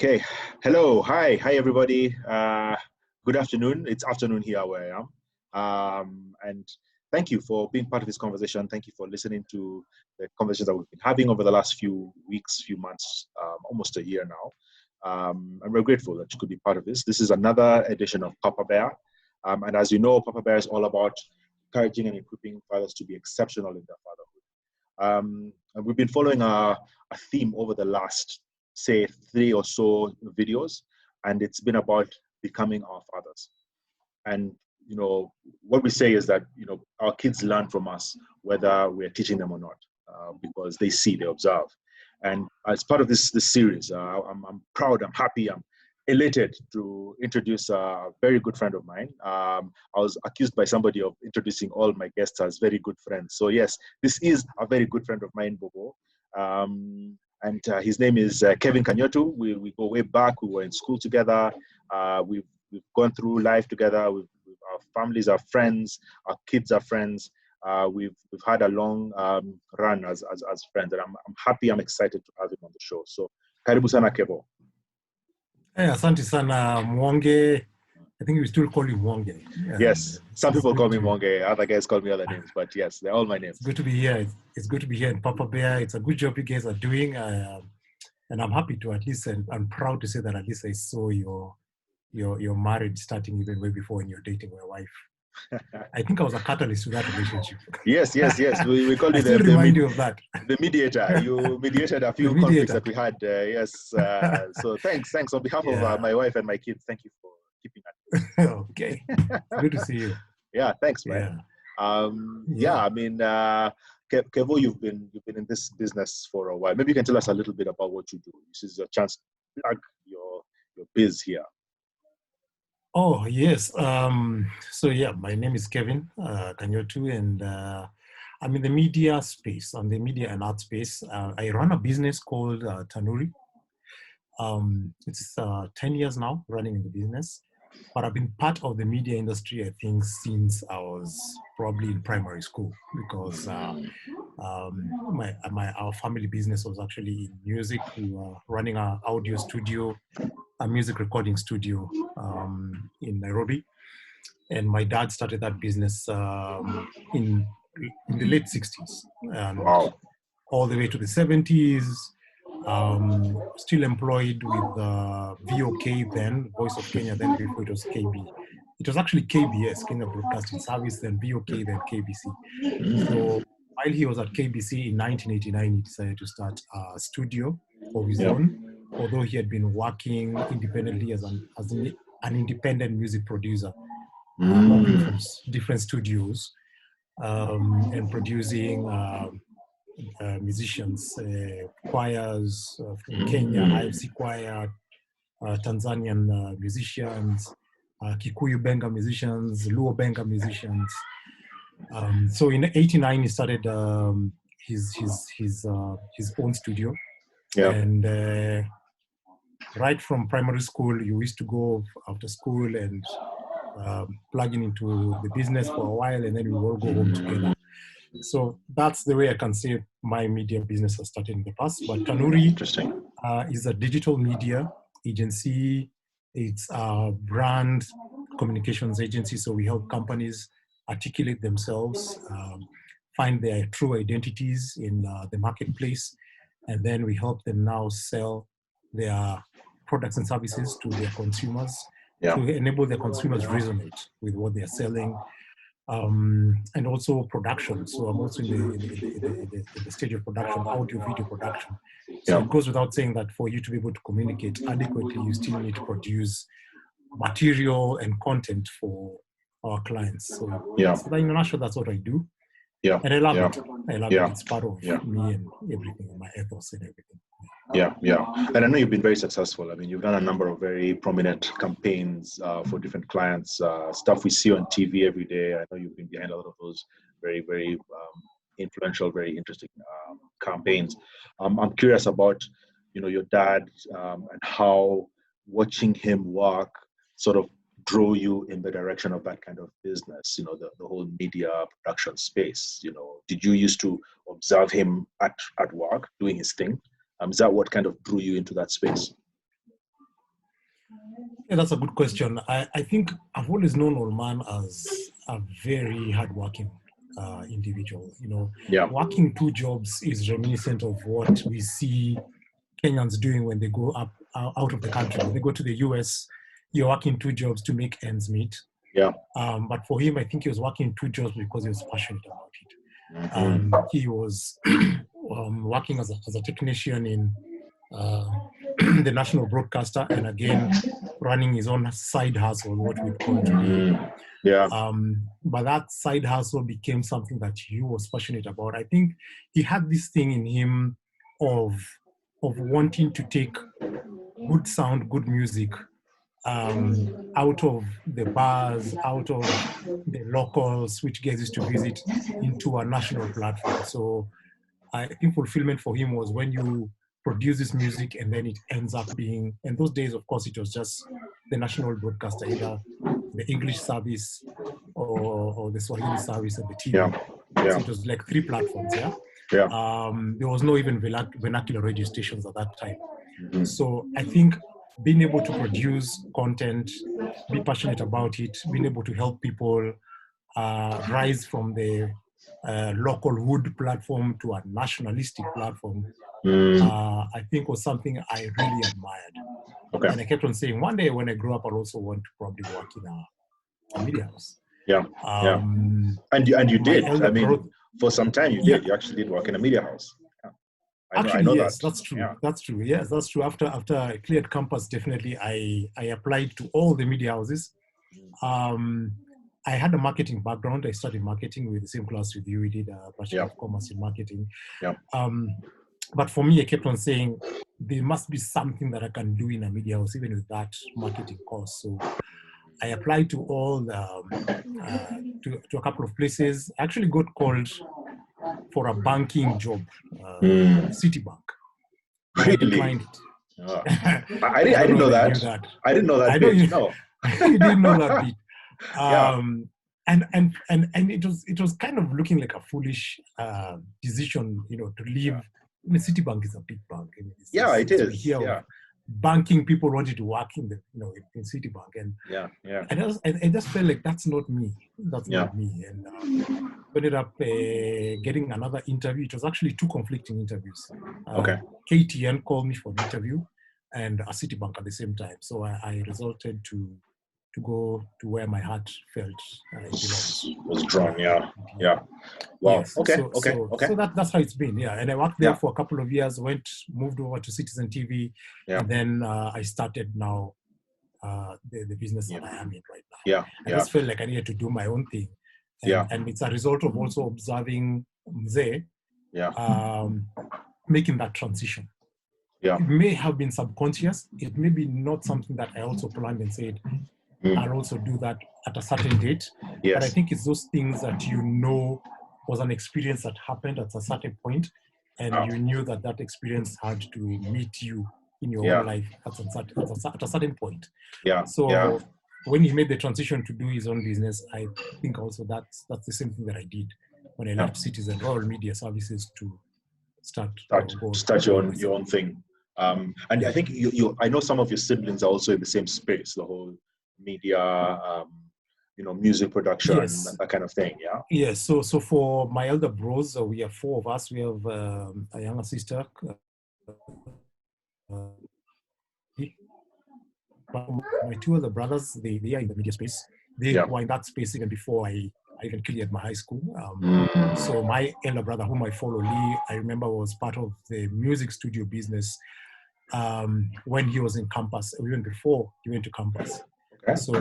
Okay. Hello. Hi, everybody. Good afternoon. It's afternoon here where I am. And thank you for being part of this conversation. Thank you for listening to the conversations that we've been having over the last few weeks, few months, almost a year now. And we're grateful that you could be part of this. This is another edition of Papa Bear. And as you know, Papa Bear is all about encouraging and equipping fathers to be exceptional in their fatherhood. And we've been following a theme over the last, say, three or so videos, and it's been about becoming our fathers. And what we say is that our kids learn from us, whether we're teaching them or not, because they see, they observe. And as part of this series, I'm proud, I'm happy, I'm elated to introduce a very good friend of mine. I was accused by somebody of introducing all my guests as very good friends. So yes, this is a very good friend of mine, Bobo. And his name is Kevin Kanyotu. We go way back. We were in school together. We've gone through life together. Our families are friends. Our kids are friends. We've had a long run as friends, and I'm happy. I'm excited to have him on the show. So, karibu sana Kevo. Hey, asante sana Mwonge. I think we still call you Mwonge. Yes, some people call me Mwonge. Other guys call me other names, but yes, they're all my names. It's good to be here. It's good to be here in Papa Bear. It's a good job you guys are doing, and I'm happy to at least, and I'm proud to say that at least I saw your marriage starting even way before when you're dating my wife. I think I was a catalyst to that relationship. Yes. We call you remind you of that. The mediator. You mediated a few conflicts that we had. Yes. So thanks on behalf of my wife and my kids. Thank you for keeping that. Okay. Good to see you. Yeah. Thanks, man. I mean, Kevo, you've been in this business for a while. Maybe you can tell us a little bit about what you do. This is your chance to plug your biz here. Oh, yes. So yeah, my name is Kevin Kanyotu, and I'm in the media space. I'm the media and art space. I run a business called Tanuri. It's 10 years now running in the business, but I've been part of the media industry, I think, since I was probably in primary school, because our family business was actually in music. We were running an audio studio, a music recording studio in Nairobi. And my dad started that business in the late 60s. And wow. All the way to the 70s, still employed with VOK then, Voice of Kenya, then before it was KB. It was actually KBS, Kenya Broadcasting Service, then VOK, then KBC. So while he was at KBC in 1989, he decided to start a studio of his own, although he had been working independently as an independent music producer, moving from different studios and producing musicians, choirs from Kenya, IFC choir, Tanzanian musicians, Kikuyu Benga musicians, Luo Benga musicians. So in '89, he started his own studio, and right from primary school, you used to go after school and plugging into the business for a while, and then we all go home together. So that's the way I can say my media business has started in the past. But Tanuri is a digital media agency. It's a brand communications agency. So we help companies articulate themselves, find their true identities in the marketplace. And then we help them now sell their products and services to their consumers to enable their consumers resonate with what they're selling. And also production. So I'm also in the stage of production, audio, video production. So it goes without saying that for you to be able to communicate adequately, you still need to produce material and content for our clients. So in a nutshell, that's what I do. Yeah. And I love it. I love it. It's part of me and everything, my ethos and everything. Yeah. And I know you've been very successful. I mean, you've done a number of very prominent campaigns for different clients, stuff we see on TV every day. I know you've been behind a lot of those very, very influential, very interesting campaigns. I'm curious about, your dad and how watching him work sort of draw you in the direction of that kind of business, the whole media production space. Did you used to observe him at work doing his thing? Is that what kind of drew you into that space? Yeah, that's a good question. I think I've always known Olman as a very hardworking individual. You know, Yeah. working two jobs is reminiscent of what we see Kenyans doing when they go out of the country. When they go to the US, you're working two jobs to make ends meet. Yeah. But for him, I think he was working two jobs because he was passionate about it. Mm-hmm. He was working as a technician in the national broadcaster, and again running his own side hustle, what we'd call today. Yeah. But that side hustle became something that he was passionate about. I think he had this thing in him of wanting to take good sound, good music out of the bars, out of the locals, which gets us to visit, into a national platform. So I think fulfillment for him was when you produce this music and then it ends up being, in those days, of course, it was just the national broadcaster, either the English service or the Swahili service and the TV. Yeah. So it was like three platforms, yeah? Yeah. There was no even vernacular radio stations at that time. Mm-hmm. So I think being able to produce content, be passionate about it, being able to help people rise from the local hood platform to a nationalistic platform, I think was something I really admired. Okay. And I kept on saying, one day when I grow up, I'll also want to probably work in a media house. Yeah. And you did. I mean, for some time you did. You actually did work in a media house. I know yes, that's true. Yeah. That's true. Yes, that's true. After I cleared campus, definitely I applied to all the media houses. I had a marketing background. I studied marketing with the same class with you. We did a Bachelor of Commerce in Marketing. Yeah. But for me, I kept on saying there must be something that I can do in a media house, even with that marketing course. So I applied to all to a couple of places. I actually got called for a banking job, Citibank. Really? I declined it. I didn't know that. I didn't know that. No, you didn't know that bit. And it was kind of looking like a foolish decision, you know, to leave. I mean, Citibank is a big bank. I mean, it is. Yeah. Banking people wanted to work in in Citibank, and I just felt like that's not me. That's not me. And ended up getting another interview. It was actually two conflicting interviews. KTN called me for an interview, and a Citibank at the same time. So I resulted to go to where my heart felt was drawn. Yeah. Wow. Yes. Okay. So that's how it's been. Yeah. And I worked there for a couple of years. Moved over to Citizen TV, and then I started now the business that I am in right now. Yeah. I just felt like I needed to do my own thing. And it's a result of also observing Mzee making that transition. Yeah. It may have been subconscious. It may be not something that I also planned and said, I'll also do that at a certain date. Yes. But I think it's those things that was an experience that happened at a certain point, and you knew that experience had to meet you in your own life at a certain point. Yeah. So when he made the transition to do his own business, I think also that's the same thing that I did when I left Citizen Royal Media Services to start your own thing. And I think I know some of your siblings are also in the same space, the whole media, music production, that kind of thing. Yeah. Yes. So for my elder bros, we have four of us. We have a younger sister. My two other brothers, they are in the media space. They were in that space even before I even cleared my high school. So my elder brother, whom I follow, Lee, I remember was part of the music studio business when he was in campus, even before he went to campus. Okay. So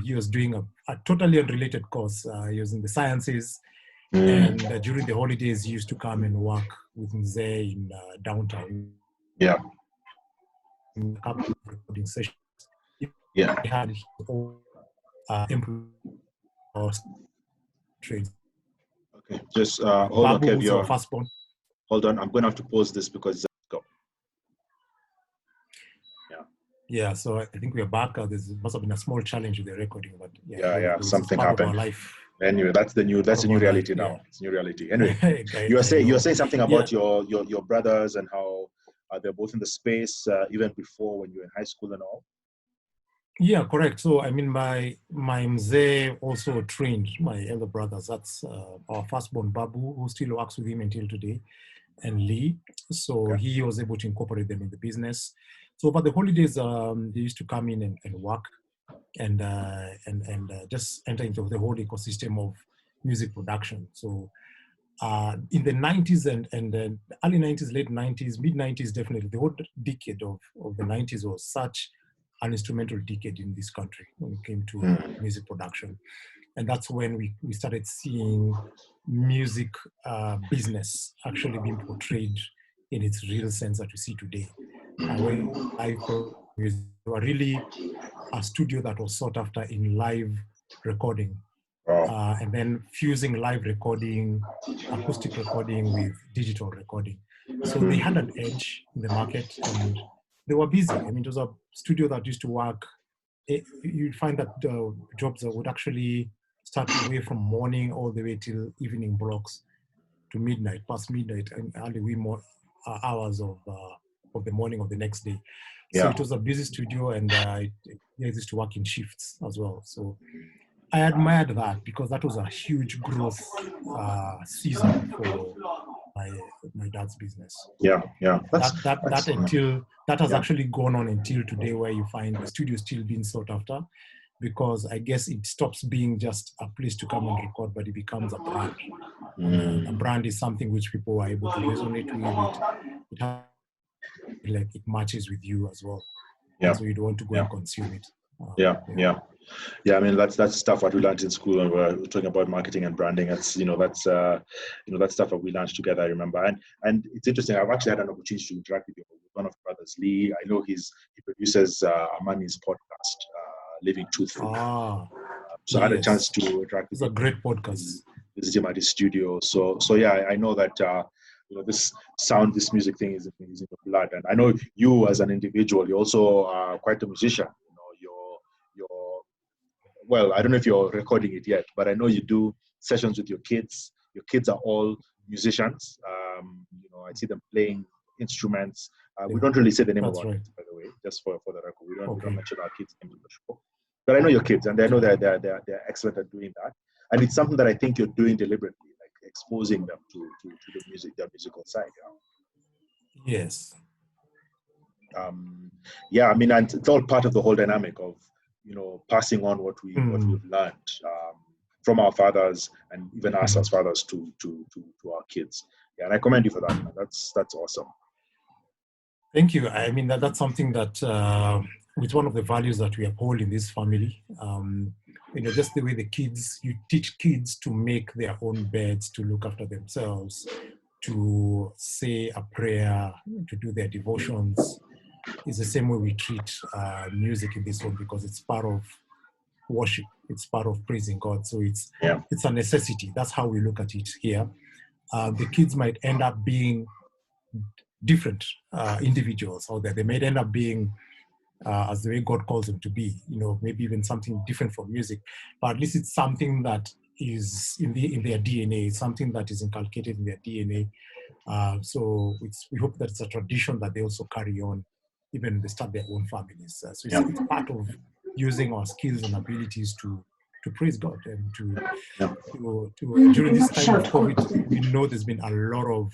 he was doing a totally unrelated course. He was in the sciences, and during the holidays, he used to come and work with Mzee in downtown. Yeah. In a couple of recording sessions. He had his own trade. Okay, just hold on, Kev. Hold on, I'm going to have to pause this because go. Yeah, so I think we're back. There must have been a small challenge with the recording, but something happened. Anyway, that's the new reality now. It's new reality. Anyway, you were saying something about your brothers and how they're both in the space even before when you were in high school and all. Yeah, correct. So I mean, my mzee also trained my elder brothers. That's our firstborn Babu, who still works with him until today, and Lee. So Okay. he was able to incorporate them in the business. So over the holidays, they used to come in and work and just enter into the whole ecosystem of music production. So in the 90s and then early 90s, late 90s, mid 90s, definitely the whole decade of the 90s was such an instrumental decade in this country when it came to music production. And that's when we started seeing music business actually being portrayed in its real sense that we see today. Where live music were really a studio that was sought after in live recording, Wow. and then fusing live recording, acoustic recording with digital recording. So they had an edge in the market and they were busy. I mean, it was a studio that used to work. You'd find that the jobs that would actually start away from morning all the way till evening blocks to midnight, past midnight, and early wee hours of the morning of the next day. So Yeah. it was a busy studio, and it used to work in shifts as well. So I admired that because that was a huge growth season for my dad's business. Yeah. Yeah. That Yeah. until that has Yeah. actually gone on until today, where you find the studio still being sought after, because I guess it stops being just a place to come and record, but it becomes a brand. And a brand is something which people are able to resonate with. It has, like, it matches with you as well. Yeah. And so you'd want to go Yeah. and consume it. Yeah. Yeah. Yeah, I mean that's stuff what we learned in school when we were talking about marketing and branding. That's that's stuff that we learned together. I remember, and it's interesting. I've actually had an opportunity to interact with one of the brothers, Lee. I know he produces Amani's podcast, Living Truthfully. So I had a chance to interact with him. It's a great him, podcast. visit him at his studio. So yeah, I know that this music thing is in your blood, and I know you as an individual, you're also quite a musician. You're well, I don't know if you're recording it yet, but I know you do sessions with your kids. Your kids are all musicians. I see them playing instruments. We don't really say the name of our kids, by the way, just for the record. We don't mention our kids' names on the show. But I know your kids, and I know they're excellent at doing that. And it's something that I think you're doing deliberately, like exposing them to the music, their musical side. Yes. Yeah, I mean, and it's all part of the whole dynamic of passing on what we've learned from our fathers and even us as fathers to our kids. Yeah, and I commend you for that, man. That's awesome. Thank you. I mean, that's something that it's one of the values that we uphold in this family. Just the way you teach kids to make their own beds, to look after themselves, to say a prayer, to do their devotions, is the same way we treat music in this home, because it's part of worship. It's part of praising God. So it's a necessity. That's how we look at it here. The kids might end up being different individuals out there. They may end up being as the way God calls them to be, maybe even something different from music, but at least it's something that is in their DNA. It's something that is inculcated in their DNA. So we hope that it's a tradition that they also carry on, even when they start their own families. So it's part of using our skills and abilities to praise God and to during this time of COVID, we know there's been a lot of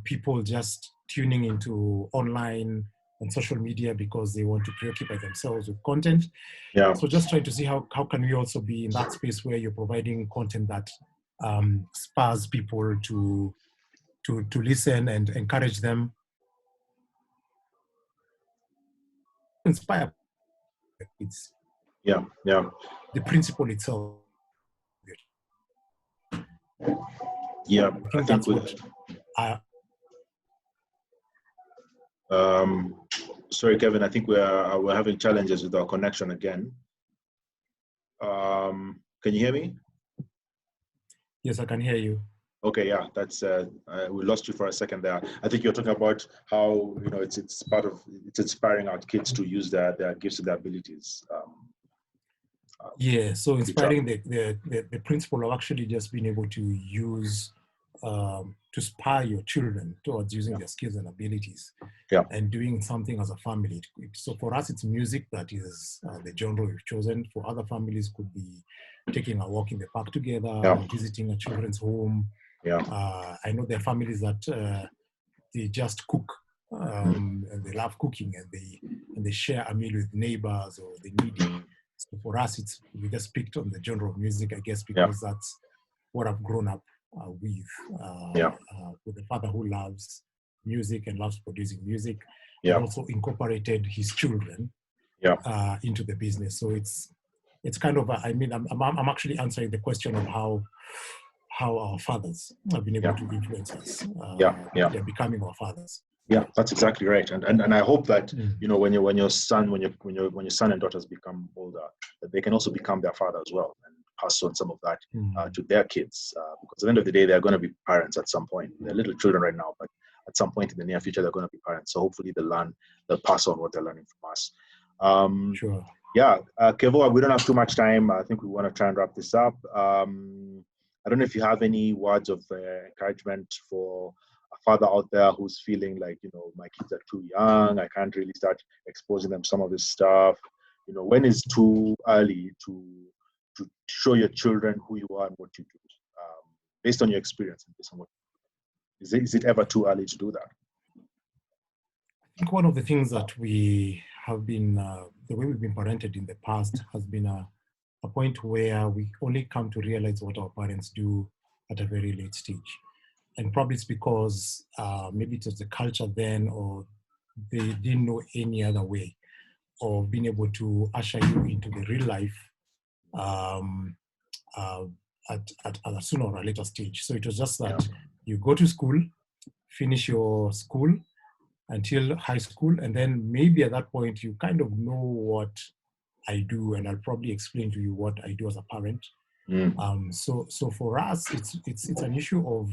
people just tuning into online and social media because they want to preoccupy themselves with content. Yeah. So just trying to see how can we also be in that space where you're providing content that spurs people to listen and encourage them, inspire. It's the principle itself. Yeah, I think that's what. Sorry, Kevin. I think we're having challenges with our connection again. Can you hear me? Yes, I can hear you. Okay, yeah, that's we lost you for a second there. I think you're talking about how it's part of inspiring our kids to use their gifts and their abilities. So inspiring the principle of actually just being able to use to spur your children towards using their skills and abilities and doing something as a family. So for us, it's music that is the genre we've chosen. For other families, could be taking a walk in the park together, visiting a children's home. I know there are families that they just cook and they love cooking, and they share a meal with neighbors or the needy. So for us, we just picked on the genre of music, I guess, because that's what I've grown up with a father who loves music and loves producing music, and also incorporated his children into the business. So it's kind of I'm actually answering the question of how our fathers have been able to influence us. They're becoming our fathers. Yeah, that's exactly right. And I hope that when your son and daughters become older, that they can also become their father as well and pass on some of that to their kids. Because at the end of the day, they're going to be parents at some point. They're little children right now, but at some point in the near future, they're going to be parents. So hopefully they'll pass on what they're learning from us. Sure. Yeah, Kevo, we don't have too much time. I think we want to try and wrap this up. I don't know if you have any words of encouragement for a father out there who's feeling like, my kids are too young. I can't really start exposing them some of this stuff. When is too early to show your children who you are and what you do, based on your experience and based on what you do? Is it ever too early to do that? I think one of the things that we have been, the way we've been parented in the past has been a point where we only come to realize what our parents do at a very late stage. And probably it's because maybe it was the culture then, or they didn't know any other way of being able to usher you into the real life at a sooner or a later stage. So it was just that you go to school, finish your school until high school, and then maybe at that point you kind of know what I do, and I'll probably explain to you what I do as a parent. So for us, it's an issue of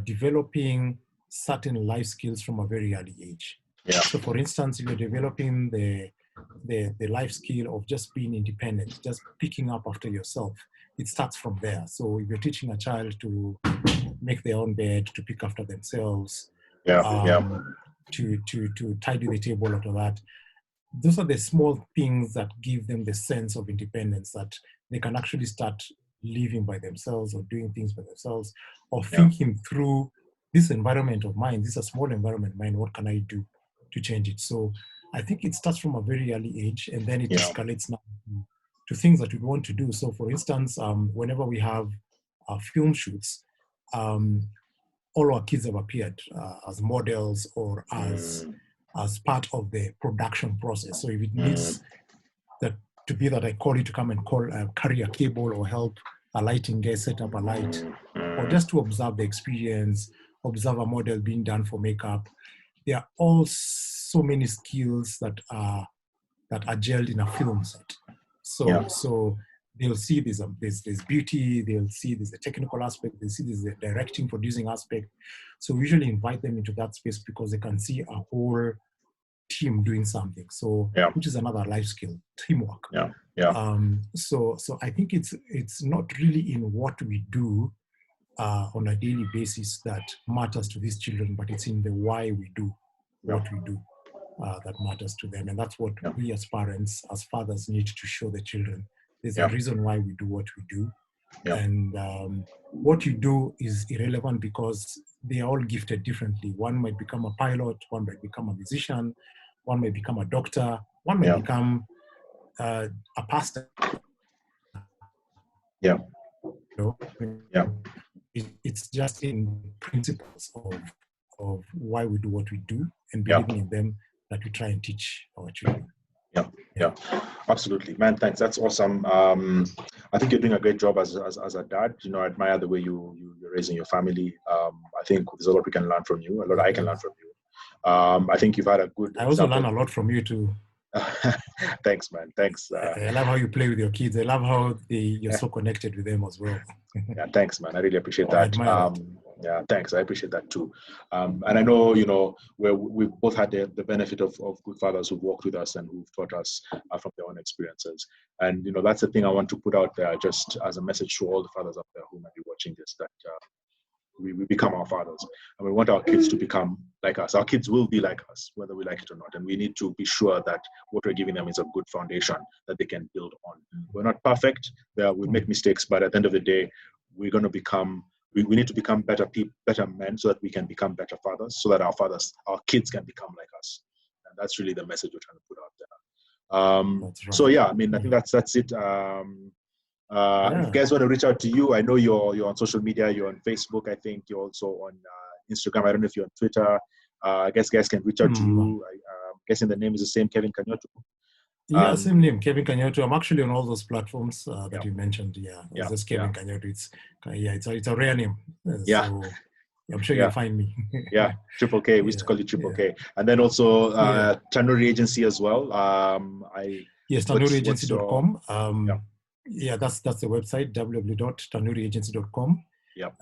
developing certain life skills from a very early age. So for instance, if you're developing the life skill of just being independent, just picking up after yourself, it starts from there. So if you're teaching a child to make their own bed, to pick after themselves, to tidy the table after that, those are the small things that give them the sense of independence, that they can actually start living by themselves or doing things by themselves, or thinking through this environment of mine, this is a small environment of mine, what can I do to change it? So I think it starts from a very early age, and then it escalates now to things that we want to do. So for instance, whenever we have film shoots, all our kids have appeared as models or as part of the production process. So if it needs that to be that I call you to come and carry a cable or help a lighting guy set up a light, or just to observe the experience, observe a model being done for makeup, there are all so many skills that are gelled in a film set. So they'll see there's beauty, they'll see there's a technical aspect, they'll see there's a directing, producing aspect. So we usually invite them into that space because they can see a whole team doing something. So which is another life skill, teamwork. So I think it's not really in what we do on a daily basis that matters to these children, but it's in the why we do what we do that matters to them. And that's what we as parents, as fathers, need to show the children. There's a reason why we do what we do. And what you do is irrelevant because they are all gifted differently. One might become a pilot, one might become a musician, one might become a doctor, one might become a pastor. It's just in principles of why we do what we do and believing in them that we try and teach our children. Yeah, absolutely, man. Thanks. That's awesome. I think you're doing a great job as a dad. I admire the way you're raising your family. I think there's a lot we can learn from you. A lot I can learn from you. I think you've had a good. I also learn a lot from you too. Thanks, man. Thanks. I love how you play with your kids. I love how you're so connected with them as well. Yeah, thanks, man. I really appreciate that. Yeah, thanks. I appreciate that too. And I know, we've both had the benefit of good fathers who've walked with us and who've taught us from their own experiences. And, that's the thing I want to put out there just as a message to all the fathers out there who might be watching this, that we become our fathers. And we want our kids to become like us. Our kids will be like us, whether we like it or not. And we need to be sure that what we're giving them is a good foundation that they can build on. We're not perfect. We make mistakes, but at the end of the day, we're going to become, we need to become better people, better men, so that we can become better fathers, so that our kids can become like us. And that's really the message we're trying to put out there. That's right. So yeah, I mean, I think that's it. If you guys want to reach out to you, I know you're on social media. You're on Facebook. I think you're also on Instagram. I don't know if you're on Twitter. I guess guys can reach out to you. I'm guessing the name is the same, Kevin Kanyotu. Yeah, same name, Kevin Kanyotu. I'm actually on all those platforms that you mentioned. It's just Kevin Kanyotu. It's a rare name. So I'm sure you'll find me. Triple K. We used to call you Triple K. And then also Tanuri Agency as well. Yes, TanuriAgency.com. That's the website, www.tanuriagency.com.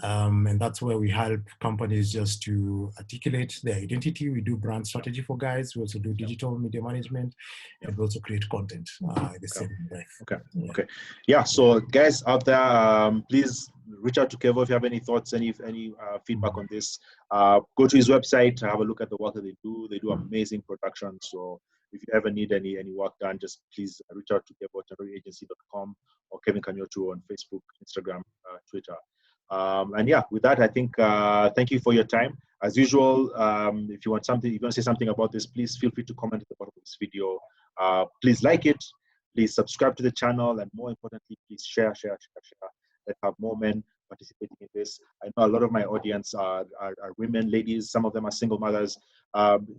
And that's where we help companies just to articulate their identity. We do brand strategy for guys. We also do digital media management, and we also create content the same breath. Okay. So guys out there, please reach out to Kevo if you have any thoughts, any feedback on this. Go to his website, have a look at the work that they do. They do amazing production. So if you ever need any work done, just please reach out to Kevo at TanuriAgency.com or Kevin Kanyotu on Facebook, Instagram, Twitter. And with that, I think thank you for your time. As usual, if you want to say something about this, please feel free to comment at the bottom of this video. Please like it, please subscribe to the channel, and more importantly, please share. Let's have more men participating in this. I know a lot of my audience are women, ladies. Some of them are single mothers.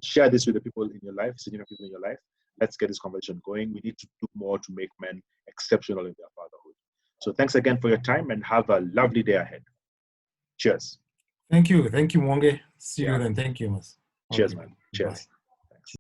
Share this with the people in your life, senior people in your life. Let's get this conversation going. We need to do more to make men exceptional in their fatherhood. So thanks again for your time, and have a lovely day ahead. Cheers. Thank you, Mwonge. See you then. Thank you, Mas. Cheers, man. Cheers. Bye.